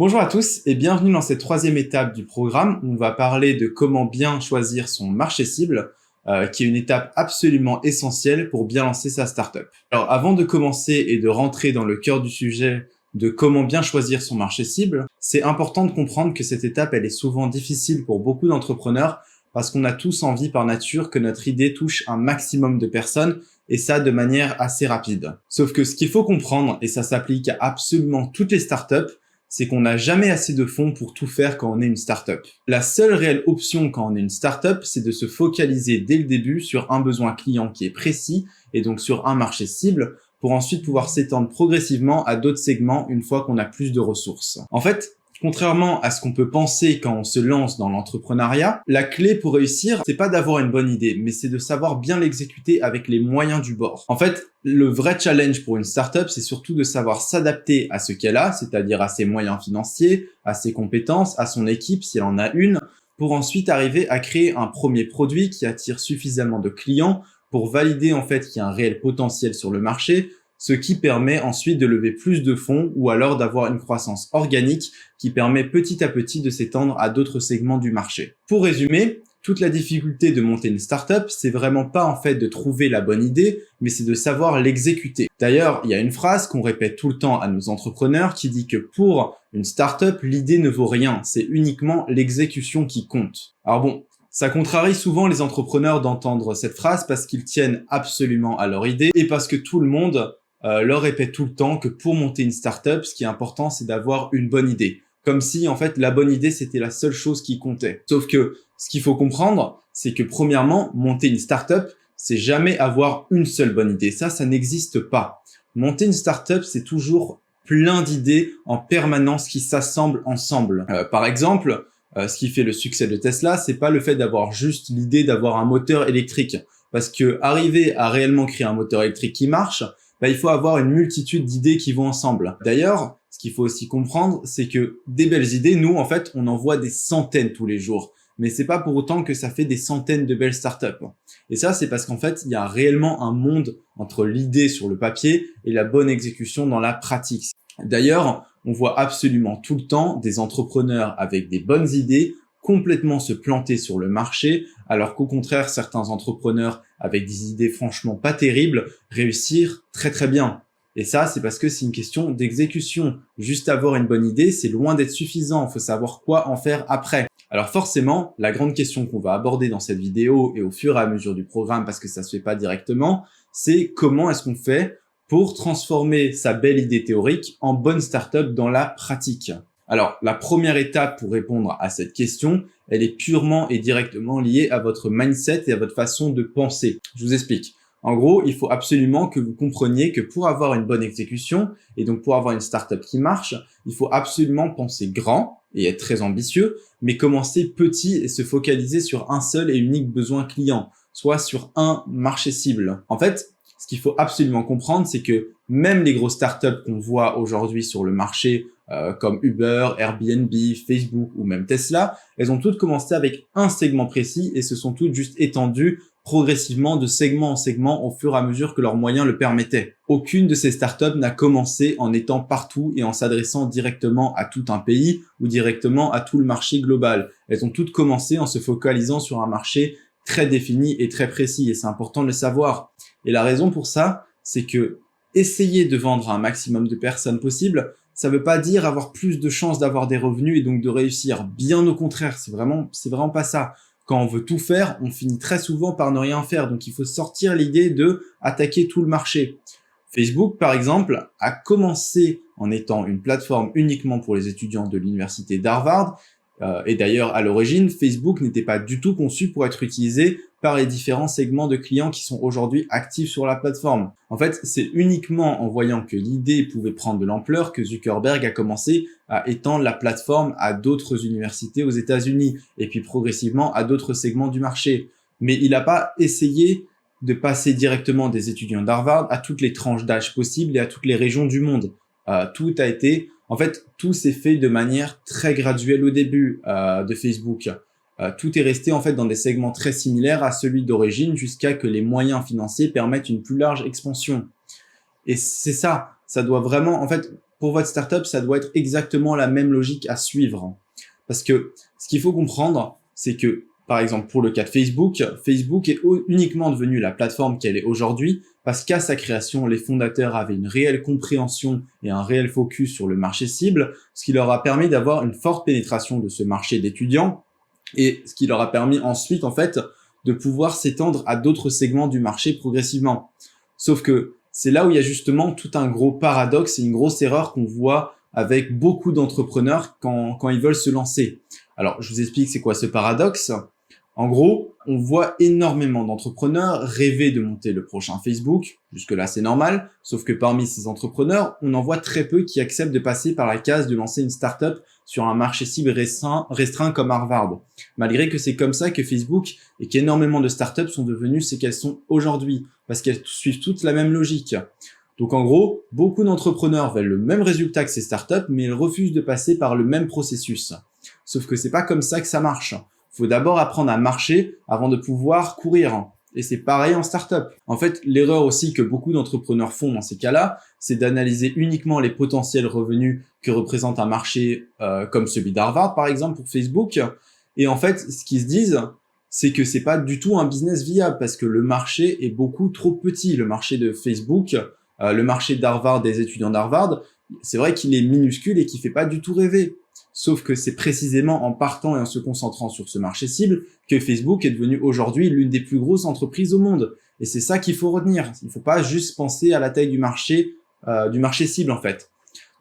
Bonjour à tous et bienvenue dans cette troisième étape du programme où on va parler de comment bien choisir son marché cible, qui est une étape absolument essentielle pour bien lancer sa startup. Alors avant de commencer et de rentrer dans le cœur du sujet de comment bien choisir son marché cible, c'est important de comprendre que cette étape elle est souvent difficile pour beaucoup d'entrepreneurs parce qu'on a tous envie par nature que notre idée touche un maximum de personnes et ça de manière assez rapide. Sauf que ce qu'il faut comprendre, et ça s'applique à absolument toutes les startups, c'est qu'on n'a jamais assez de fonds pour tout faire quand on est une startup. La seule réelle option quand on est une startup, c'est de se focaliser dès le début sur un besoin client qui est précis et donc sur un marché cible pour ensuite pouvoir s'étendre progressivement à d'autres segments une fois qu'on a plus de ressources. En fait, contrairement à ce qu'on peut penser quand on se lance dans l'entrepreneuriat, la clé pour réussir, c'est pas d'avoir une bonne idée, mais c'est de savoir bien l'exécuter avec les moyens du bord. En fait, le vrai challenge pour une startup, c'est surtout de savoir s'adapter à ce qu'elle a, c'est-à-dire à ses moyens financiers, à ses compétences, à son équipe si elle en a une, pour ensuite arriver à créer un premier produit qui attire suffisamment de clients pour valider en fait qu'il y a un réel potentiel sur le marché, ce qui permet ensuite de lever plus de fonds ou alors d'avoir une croissance organique qui permet petit à petit de s'étendre à d'autres segments du marché. Pour résumer, toute la difficulté de monter une startup, c'est vraiment pas en fait de trouver la bonne idée, mais c'est de savoir l'exécuter. D'ailleurs, il y a une phrase qu'on répète tout le temps à nos entrepreneurs qui dit que pour une startup, l'idée ne vaut rien, c'est uniquement l'exécution qui compte. Alors bon, ça contrarie souvent les entrepreneurs d'entendre cette phrase parce qu'ils tiennent absolument à leur idée et parce que tout le monde leur répète tout le temps que pour monter une startup, ce qui est important, c'est d'avoir une bonne idée. Comme si, en fait, la bonne idée, c'était la seule chose qui comptait. Sauf que, ce qu'il faut comprendre, c'est que premièrement, monter une startup, c'est jamais avoir une seule bonne idée. Ça n'existe pas. Monter une startup, c'est toujours plein d'idées en permanence qui s'assemblent ensemble. Par exemple, ce qui fait le succès de Tesla, c'est pas le fait d'avoir juste l'idée d'avoir un moteur électrique. Parce que arriver à réellement créer un moteur électrique qui marche, il faut avoir une multitude d'idées qui vont ensemble. D'ailleurs, ce qu'il faut aussi comprendre, c'est que des belles idées, nous, en fait, on en voit des centaines tous les jours. Mais c'est pas pour autant que ça fait des centaines de belles startups. Et ça, c'est parce qu'en fait, il y a réellement un monde entre l'idée sur le papier et la bonne exécution dans la pratique. D'ailleurs, on voit absolument tout le temps des entrepreneurs avec des bonnes idées complètement se planter sur le marché, alors qu'au contraire, certains entrepreneurs avec des idées franchement pas terribles réussir très très bien. Et ça, c'est parce que c'est une question d'exécution. Juste avoir une bonne idée, c'est loin d'être suffisant. Il faut savoir quoi en faire après. Alors forcément, la grande question qu'on va aborder dans cette vidéo et au fur et à mesure du programme, parce que ça se fait pas directement, c'est comment est-ce qu'on fait pour transformer sa belle idée théorique en bonne startup dans la pratique. Alors, la première étape pour répondre à cette question, elle est purement et directement liée à votre mindset et à votre façon de penser. Je vous explique. En gros, il faut absolument que vous compreniez que pour avoir une bonne exécution et donc pour avoir une startup qui marche, il faut absolument penser grand et être très ambitieux, mais commencer petit et se focaliser sur un seul et unique besoin client, soit sur un marché cible. En fait, ce qu'il faut absolument comprendre, c'est que même les grosses startups qu'on voit aujourd'hui sur le marché, comme Uber, Airbnb, Facebook ou même Tesla, elles ont toutes commencé avec un segment précis et se sont toutes juste étendues progressivement de segment en segment au fur et à mesure que leurs moyens le permettaient. Aucune de ces startups n'a commencé en étant partout et en s'adressant directement à tout un pays ou directement à tout le marché global. Elles ont toutes commencé en se focalisant sur un marché très défini et très précis et c'est important de le savoir. Et la raison pour ça, c'est que essayer de vendre à un maximum de personnes possible, ça veut pas dire avoir plus de chances d'avoir des revenus et donc de réussir. Bien au contraire, c'est vraiment pas ça. Quand on veut tout faire, on finit très souvent par ne rien faire. Donc il faut sortir l'idée de attaquer tout le marché. Facebook, par exemple, a commencé en étant une plateforme uniquement pour les étudiants de l'université d'Harvard. Et d'ailleurs, à l'origine, Facebook n'était pas du tout conçu pour être utilisé par les différents segments de clients qui sont aujourd'hui actifs sur la plateforme. En fait, c'est uniquement en voyant que l'idée pouvait prendre de l'ampleur que Zuckerberg a commencé à étendre la plateforme à d'autres universités aux États-Unis et puis progressivement à d'autres segments du marché. Mais il n'a pas essayé de passer directement des étudiants d'Harvard à toutes les tranches d'âge possibles et à toutes les régions du monde. Tout s'est fait de manière très graduelle au début de Facebook. Tout est resté en fait dans des segments très similaires à celui d'origine jusqu'à que les moyens financiers permettent une plus large expansion. Et c'est ça doit vraiment, en fait, pour votre startup, ça doit être exactement la même logique à suivre. Parce que ce qu'il faut comprendre, c'est que, par exemple, pour le cas de Facebook, Facebook est uniquement devenu la plateforme qu'elle est aujourd'hui parce qu'à sa création, les fondateurs avaient une réelle compréhension et un réel focus sur le marché cible, ce qui leur a permis d'avoir une forte pénétration de ce marché d'étudiants et ce qui leur a permis ensuite, en fait, de pouvoir s'étendre à d'autres segments du marché progressivement. Sauf que c'est là où il y a justement tout un gros paradoxe et une grosse erreur qu'on voit avec beaucoup d'entrepreneurs quand ils veulent se lancer. Alors, je vous explique c'est quoi ce paradoxe. En gros, on voit énormément d'entrepreneurs rêver de monter le prochain Facebook. Jusque-là, c'est normal. Sauf que parmi ces entrepreneurs, on en voit très peu qui acceptent de passer par la case de lancer une startup sur un marché cible restreint comme Harvard. Malgré que c'est comme ça que Facebook et qu'énormément de startups sont devenues ce qu'elles sont aujourd'hui. Parce qu'elles suivent toutes la même logique. Donc en gros, beaucoup d'entrepreneurs veulent le même résultat que ces startups, mais ils refusent de passer par le même processus. Sauf que c'est pas comme ça que ça marche. Faut d'abord apprendre à marcher avant de pouvoir courir. Et c'est pareil en startup. En fait, l'erreur aussi que beaucoup d'entrepreneurs font dans ces cas-là, c'est d'analyser uniquement les potentiels revenus que représente un marché comme celui d'Harvard, par exemple, pour Facebook. Et en fait, ce qu'ils se disent, c'est que c'est pas du tout un business viable parce que le marché est beaucoup trop petit. Le marché de Facebook, le marché d'Harvard, des étudiants d'Harvard, c'est vrai qu'il est minuscule et qu'il fait pas du tout rêver. Sauf que c'est précisément en partant et en se concentrant sur ce marché cible que Facebook est devenu aujourd'hui l'une des plus grosses entreprises au monde. Et c'est ça qu'il faut retenir. Il ne faut pas juste penser à la taille du marché cible en fait.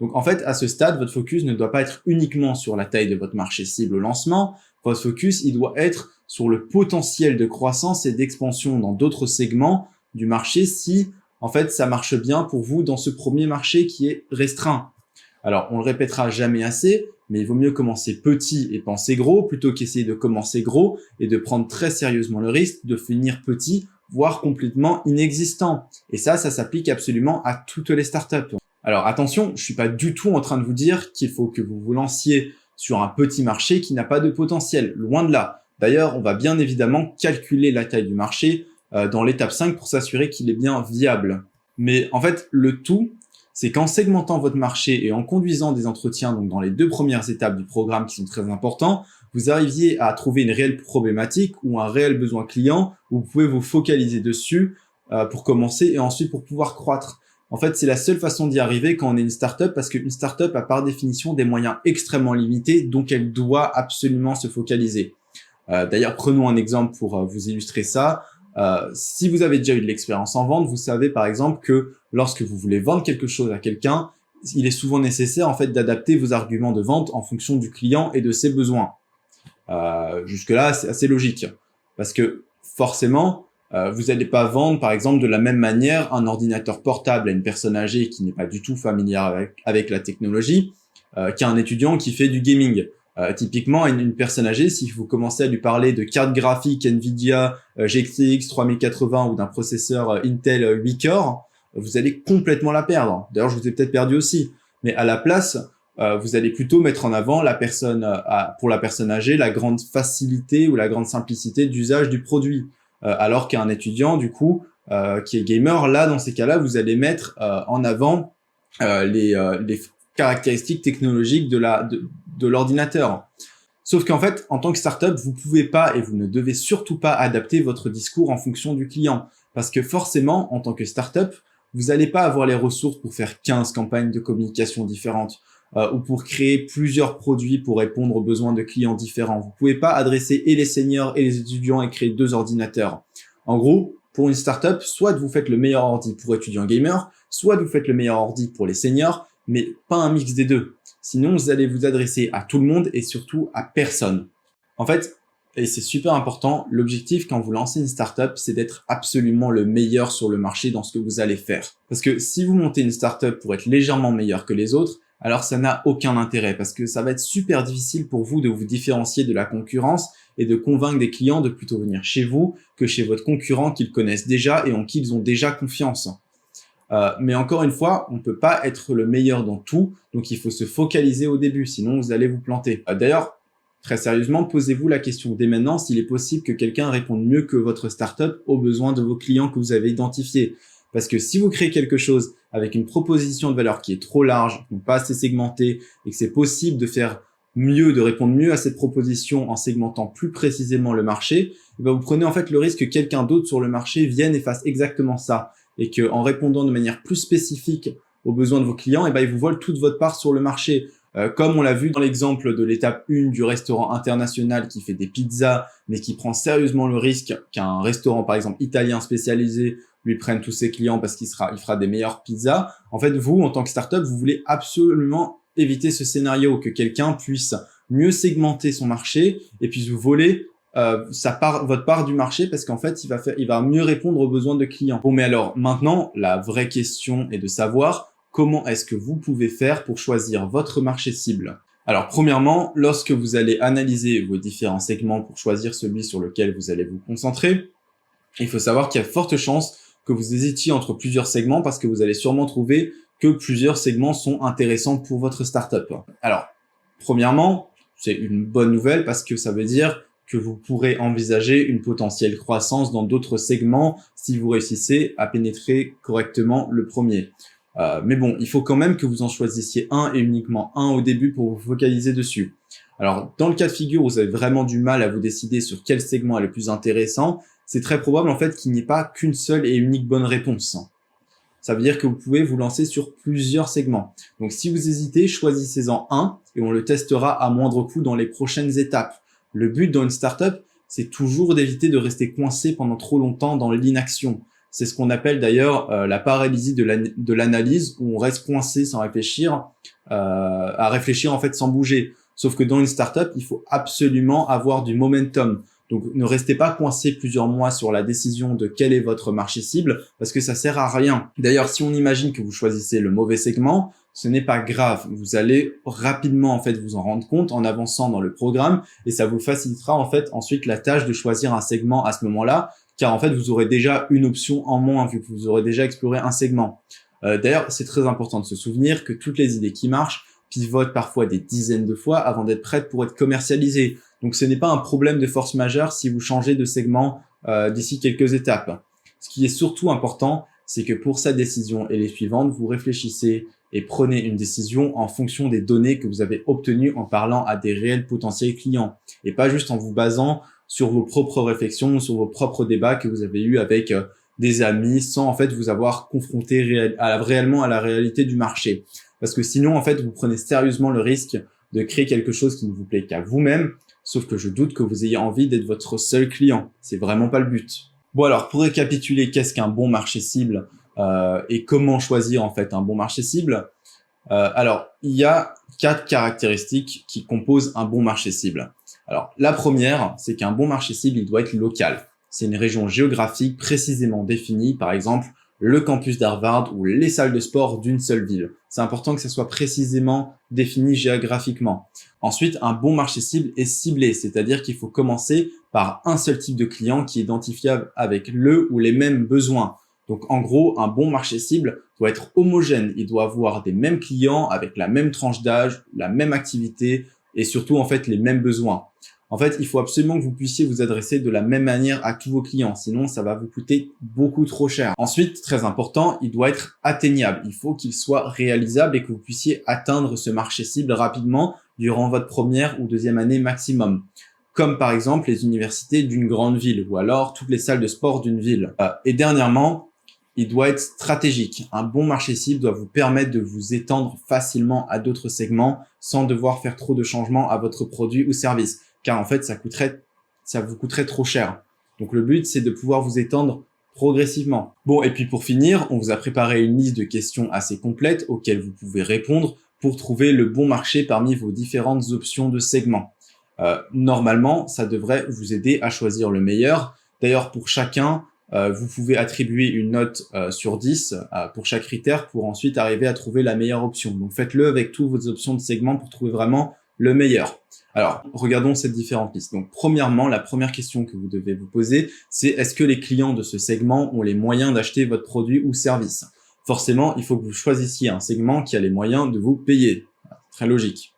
Donc en fait, à ce stade, votre focus ne doit pas être uniquement sur la taille de votre marché cible au lancement. Votre focus, il doit être sur le potentiel de croissance et d'expansion dans d'autres segments du marché si en fait ça marche bien pour vous dans ce premier marché qui est restreint. Alors, on le répétera jamais assez, mais il vaut mieux commencer petit et penser gros plutôt qu'essayer de commencer gros et de prendre très sérieusement le risque de finir petit, voire complètement inexistant. Et ça s'applique absolument à toutes les startups. Alors attention, je suis pas du tout en train de vous dire qu'il faut que vous vous lanciez sur un petit marché qui n'a pas de potentiel, loin de là. D'ailleurs, on va bien évidemment calculer la taille du marché dans l'étape 5 pour s'assurer qu'il est bien viable. Mais en fait, le tout, c'est qu'en segmentant votre marché et en conduisant des entretiens donc dans les 2 premières étapes du programme qui sont très importants, vous arriviez à trouver une réelle problématique ou un réel besoin client où vous pouvez vous focaliser dessus pour commencer et ensuite pour pouvoir croître. En fait, c'est la seule façon d'y arriver quand on est une startup parce qu'une startup a par définition des moyens extrêmement limités, donc elle doit absolument se focaliser. D'ailleurs, prenons un exemple pour vous illustrer ça. Si vous avez déjà eu de l'expérience en vente, vous savez par exemple que lorsque vous voulez vendre quelque chose à quelqu'un, il est souvent nécessaire en fait d'adapter vos arguments de vente en fonction du client et de ses besoins. Jusque-là, c'est assez logique parce que forcément, vous n'allez pas vendre par exemple de la même manière un ordinateur portable à une personne âgée qui n'est pas du tout familière avec la technologie qu'à un étudiant qui fait du gaming. Typiquement, une personne âgée, si vous commencez à lui parler de carte graphique Nvidia GTX 3080 ou d'un processeur Intel 8 core, vous allez complètement la perdre. D'ailleurs, je vous ai peut-être perdu aussi. Mais à la place, vous allez plutôt mettre en avant pour la personne âgée la grande facilité ou la grande simplicité d'usage du produit. Alors qu'un étudiant, du coup, qui est gamer, là, dans ces cas-là, vous allez mettre en avant les caractéristiques technologiques de l'ordinateur. Sauf qu'en fait, en tant que startup, vous pouvez pas et vous ne devez surtout pas adapter votre discours en fonction du client. Parce que forcément, en tant que startup, vous n'allez pas avoir les ressources pour faire 15 campagnes de communication différentes ou pour créer plusieurs produits pour répondre aux besoins de clients différents. Vous pouvez pas adresser et les seniors et les étudiants et créer 2 ordinateurs. En gros, pour une startup, soit vous faites le meilleur ordi pour étudiants gamers, soit vous faites le meilleur ordi pour les seniors, mais pas un mix des deux. Sinon, vous allez vous adresser à tout le monde et surtout à personne. En fait, et c'est super important, l'objectif quand vous lancez une startup, c'est d'être absolument le meilleur sur le marché dans ce que vous allez faire. Parce que si vous montez une startup pour être légèrement meilleur que les autres, alors ça n'a aucun intérêt parce que ça va être super difficile pour vous de vous différencier de la concurrence et de convaincre des clients de plutôt venir chez vous que chez votre concurrent qu'ils connaissent déjà et en qui ils ont déjà confiance. Mais encore une fois, on ne peut pas être le meilleur dans tout, donc il faut se focaliser au début, sinon vous allez vous planter. D'ailleurs, très sérieusement, posez-vous la question dès maintenant s'il est possible que quelqu'un réponde mieux que votre startup aux besoins de vos clients que vous avez identifiés. Parce que si vous créez quelque chose avec une proposition de valeur qui est trop large, donc pas assez segmentée, et que c'est possible de faire mieux, de répondre mieux à cette proposition en segmentant plus précisément le marché, et ben vous prenez en fait le risque que quelqu'un d'autre sur le marché vienne et fasse exactement ça. Et que en répondant de manière plus spécifique aux besoins de vos clients, et ben ils vous volent toute votre part sur le marché. Comme on l'a vu dans l'exemple de l'étape 1 du restaurant international qui fait des pizzas, mais qui prend sérieusement le risque qu'un restaurant, par exemple, italien spécialisé, lui prenne tous ses clients parce qu'il fera des meilleures pizzas. En fait, vous, en tant que startup, vous voulez absolument éviter ce scénario, que quelqu'un puisse mieux segmenter son marché et puisse vous voler votre part du marché, parce qu'en fait, il va mieux répondre aux besoins de clients. Bon, mais alors, maintenant, la vraie question est de savoir comment est-ce que vous pouvez faire pour choisir votre marché cible. Alors, premièrement, lorsque vous allez analyser vos différents segments pour choisir celui sur lequel vous allez vous concentrer, il faut savoir qu'il y a de fortes chances que vous hésitiez entre plusieurs segments parce que vous allez sûrement trouver que plusieurs segments sont intéressants pour votre startup. Alors, premièrement, c'est une bonne nouvelle parce que ça veut dire que vous pourrez envisager une potentielle croissance dans d'autres segments si vous réussissez à pénétrer correctement le premier. Mais bon, il faut quand même que vous en choisissiez un et uniquement un au début pour vous focaliser dessus. Alors, dans le cas de figure où vous avez vraiment du mal à vous décider sur quel segment est le plus intéressant, c'est très probable en fait qu'il n'y ait pas qu'une seule et unique bonne réponse. Ça veut dire que vous pouvez vous lancer sur plusieurs segments. Donc, si vous hésitez, choisissez-en un et on le testera à moindre coût dans les prochaines étapes. Le but dans une startup, c'est toujours d'éviter de rester coincé pendant trop longtemps dans l'inaction. C'est ce qu'on appelle d'ailleurs la paralysie de l'analyse, où on reste coincé sans réfléchir, à réfléchir en fait sans bouger. Sauf que dans une startup, il faut absolument avoir du momentum. Donc, ne restez pas coincé plusieurs mois sur la décision de quel est votre marché cible, parce que ça sert à rien. D'ailleurs, si on imagine que vous choisissez le mauvais segment, ce n'est pas grave. Vous allez rapidement en fait vous en rendre compte en avançant dans le programme, et ça vous facilitera en fait ensuite la tâche de choisir un segment à ce moment-là, car en fait vous aurez déjà une option en moins vu que vous aurez déjà exploré un segment. D'ailleurs, c'est très important de se souvenir que toutes les idées qui marchent pivotent parfois des dizaines de fois avant d'être prêtes pour être commercialisées. Donc ce n'est pas un problème de force majeure si vous changez de segment d'ici quelques étapes. Ce qui est surtout important, c'est que pour sa décision et les suivantes, vous réfléchissez et prenez une décision en fonction des données que vous avez obtenues en parlant à des réels potentiels clients et pas juste en vous basant sur vos propres réflexions, sur vos propres débats que vous avez eus avec des amis sans en fait vous avoir confronté réellement à la réalité du marché. Parce que sinon, en fait, vous prenez sérieusement le risque de créer quelque chose qui ne vous plaît qu'à vous-même, sauf que je doute que vous ayez envie d'être votre seul client. C'est vraiment pas le but. Bon alors, pour récapituler, qu'est-ce qu'un bon marché cible et comment choisir en fait un bon marché cible. Alors, il y a 4 caractéristiques qui composent un bon marché cible. Alors, la première, c'est qu'un bon marché cible, il doit être local. C'est une région géographique précisément définie, par exemple, le campus d'Harvard ou les salles de sport d'une seule ville. C'est important que ça soit précisément défini géographiquement. Ensuite, un bon marché cible est ciblé, c'est-à-dire qu'il faut commencer par un seul type de client qui est identifiable avec le ou les mêmes besoins. Donc, en gros, un bon marché cible doit être homogène. Il doit avoir des mêmes clients avec la même tranche d'âge, la même activité et surtout, en fait, les mêmes besoins. En fait, il faut absolument que vous puissiez vous adresser de la même manière à tous vos clients. Sinon, ça va vous coûter beaucoup trop cher. Ensuite, très important, il doit être atteignable. Il faut qu'il soit réalisable et que vous puissiez atteindre ce marché cible rapidement durant votre première ou deuxième année maximum. Comme par exemple les universités d'une grande ville ou alors toutes les salles de sport d'une ville. Et dernièrement, il doit être stratégique. Un bon marché cible doit vous permettre de vous étendre facilement à d'autres segments sans devoir faire trop de changements à votre produit ou service. Car en fait, ça vous coûterait trop cher. Donc le but, c'est de pouvoir vous étendre progressivement. Bon, et puis pour finir, on vous a préparé une liste de questions assez complète auxquelles vous pouvez répondre pour trouver le bon marché parmi vos différentes options de segments. Normalement, ça devrait vous aider à choisir le meilleur. D'ailleurs, pour chacun, vous pouvez attribuer une note sur 10 pour chaque critère pour ensuite arriver à trouver la meilleure option. Donc faites-le avec toutes vos options de segments pour trouver vraiment le meilleur. Alors, regardons cette différente liste. Donc, premièrement, la première question que vous devez vous poser, c'est est-ce que les clients de ce segment ont les moyens d'acheter votre produit ou service? Forcément, il faut que vous choisissiez un segment qui a les moyens de vous payer. Très logique.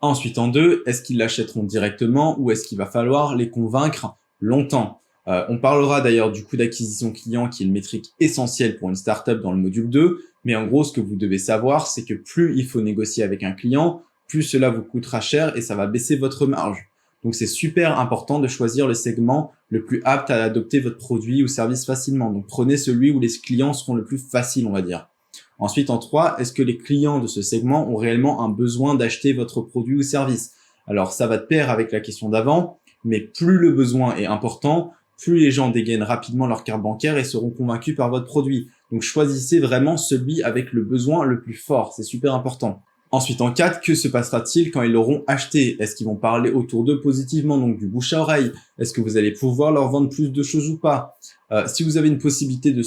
Ensuite, en deux, est-ce qu'ils l'achèteront directement ou est-ce qu'il va falloir les convaincre longtemps? On parlera d'ailleurs du coût d'acquisition client qui est une métrique essentielle pour une startup dans le module 2, mais en gros, ce que vous devez savoir, c'est que plus il faut négocier avec un client, plus cela vous coûtera cher et ça va baisser votre marge. Donc, c'est super important de choisir le segment le plus apte à adopter votre produit ou service facilement. Donc, prenez celui où les clients seront le plus faciles, on va dire. Ensuite, en 3, est-ce que les clients de ce segment ont réellement un besoin d'acheter votre produit ou service? Alors, ça va de pair avec la question d'avant, mais plus le besoin est important, plus les gens dégainent rapidement leur carte bancaire et seront convaincus par votre produit. Donc, choisissez vraiment celui avec le besoin le plus fort. C'est super important. Ensuite, en 4, que se passera-t-il quand ils l'auront acheté? Est-ce qu'ils vont parler autour d'eux positivement, donc du bouche à oreille? Est-ce que vous allez pouvoir leur vendre plus de choses ou pas? Si vous avez une possibilité de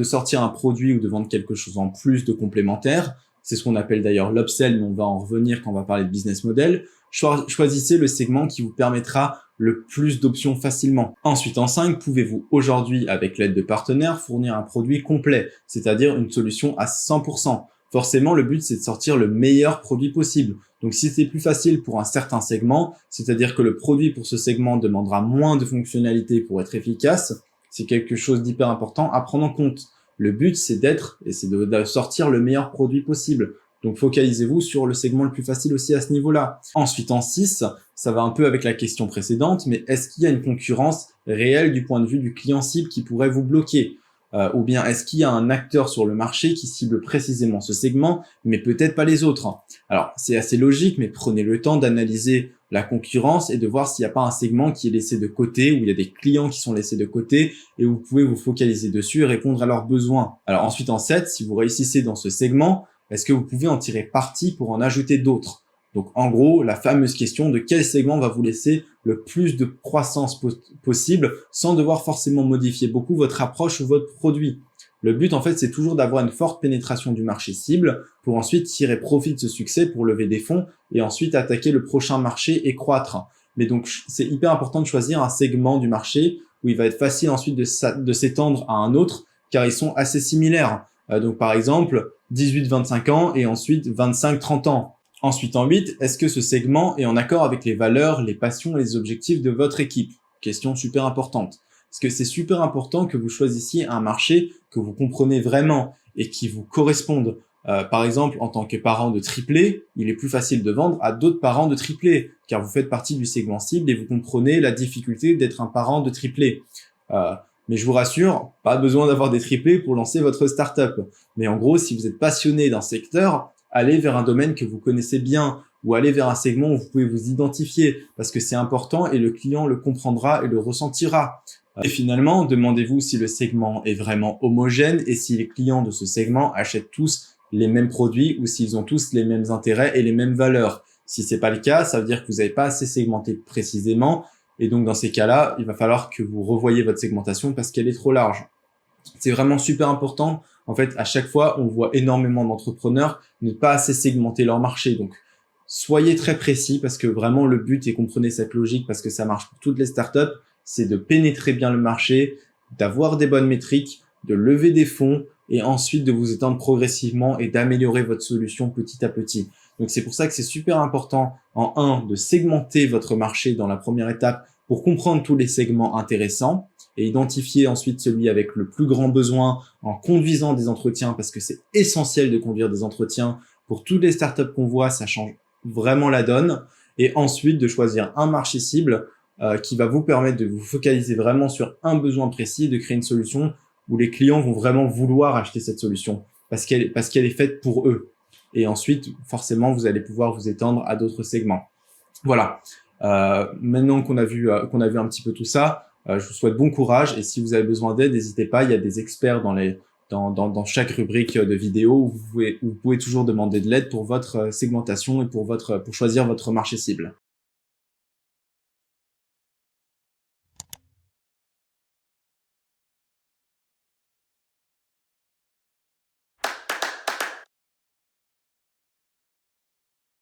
sortir un produit ou de vendre quelque chose en plus de complémentaire, c'est ce qu'on appelle d'ailleurs l'upsell, mais on va en revenir quand on va parler de business model, choisissez le segment qui vous permettra le plus d'options facilement. Ensuite, en 5, pouvez-vous aujourd'hui, avec l'aide de partenaires, fournir un produit complet, c'est-à-dire une solution à 100%. Forcément, le but, c'est de sortir le meilleur produit possible. Donc, si c'est plus facile pour un certain segment, c'est-à-dire que le produit pour ce segment demandera moins de fonctionnalités pour être efficace, c'est quelque chose d'hyper important à prendre en compte. Le but, c'est de sortir le meilleur produit possible. Donc, focalisez-vous sur le segment le plus facile aussi à ce niveau-là. Ensuite, en 6, ça va un peu avec la question précédente, mais est-ce qu'il y a une concurrence réelle du point de vue du client cible qui pourrait vous bloquer? Ou bien est-ce qu'il y a un acteur sur le marché qui cible précisément ce segment, mais peut-être pas les autres? Alors, c'est assez logique, mais prenez le temps d'analyser la concurrence et de voir s'il n'y a pas un segment qui est laissé de côté, où il y a des clients qui sont laissés de côté, et vous pouvez vous focaliser dessus et répondre à leurs besoins. Alors ensuite, en 7, si vous réussissez dans ce segment, est-ce que vous pouvez en tirer parti pour en ajouter d'autres? Donc, en gros, la fameuse question de quel segment va vous laisser le plus de croissance possible sans devoir forcément modifier beaucoup votre approche ou votre produit. Le but, en fait, c'est toujours d'avoir une forte pénétration du marché cible pour ensuite tirer profit de ce succès pour lever des fonds et ensuite attaquer le prochain marché et croître. Mais donc, c'est hyper important de choisir un segment du marché où il va être facile ensuite de s'étendre à un autre car ils sont assez similaires. Donc, par exemple, 18-25 ans et ensuite 25-30 ans. Ensuite, en 8, est-ce que ce segment est en accord avec les valeurs, les passions et les objectifs de votre équipe? Question super importante. Parce que c'est super important que vous choisissiez un marché que vous comprenez vraiment et qui vous corresponde. Par exemple, en tant que parent de triplé, il est plus facile de vendre à d'autres parents de triplé, car vous faites partie du segment cible et vous comprenez la difficulté d'être un parent de triplé. Mais je vous rassure, pas besoin d'avoir des triplés pour lancer votre startup. Mais en gros, si vous êtes passionné d'un secteur, allez vers un domaine que vous connaissez bien ou allez vers un segment où vous pouvez vous identifier parce que c'est important et le client le comprendra et le ressentira. Et finalement, demandez-vous si le segment est vraiment homogène et si les clients de ce segment achètent tous les mêmes produits ou s'ils ont tous les mêmes intérêts et les mêmes valeurs. Si c'est pas le cas, ça veut dire que vous n'avez pas assez segmenté précisément et donc dans ces cas-là, il va falloir que vous revoyiez votre segmentation parce qu'elle est trop large. C'est vraiment super important. En fait, à chaque fois, on voit énormément d'entrepreneurs ne pas assez segmenter leur marché. Donc, soyez très précis parce que vraiment le but, et comprenez cette logique parce que ça marche pour toutes les startups, c'est de pénétrer bien le marché, d'avoir des bonnes métriques, de lever des fonds et ensuite de vous étendre progressivement et d'améliorer votre solution petit à petit. Donc, c'est pour ça que c'est super important en 1 de segmenter votre marché dans la première étape pour comprendre tous les segments intéressants et identifier ensuite celui avec le plus grand besoin en conduisant des entretiens parce que c'est essentiel de conduire des entretiens. Pour toutes les startups qu'on voit, ça change vraiment la donne. Et ensuite, de choisir un marché cible qui va vous permettre de vous focaliser vraiment sur un besoin précis et de créer une solution où les clients vont vraiment vouloir acheter cette solution parce qu'elle est faite pour eux. Et ensuite, forcément, vous allez pouvoir vous étendre à d'autres segments. Voilà. Maintenant qu'on a vu un petit peu tout ça, je vous souhaite bon courage et si vous avez besoin d'aide, n'hésitez pas, il y a des experts dans chaque rubrique de vidéo où vous pouvez toujours demander de l'aide pour votre segmentation et pour choisir votre marché cible.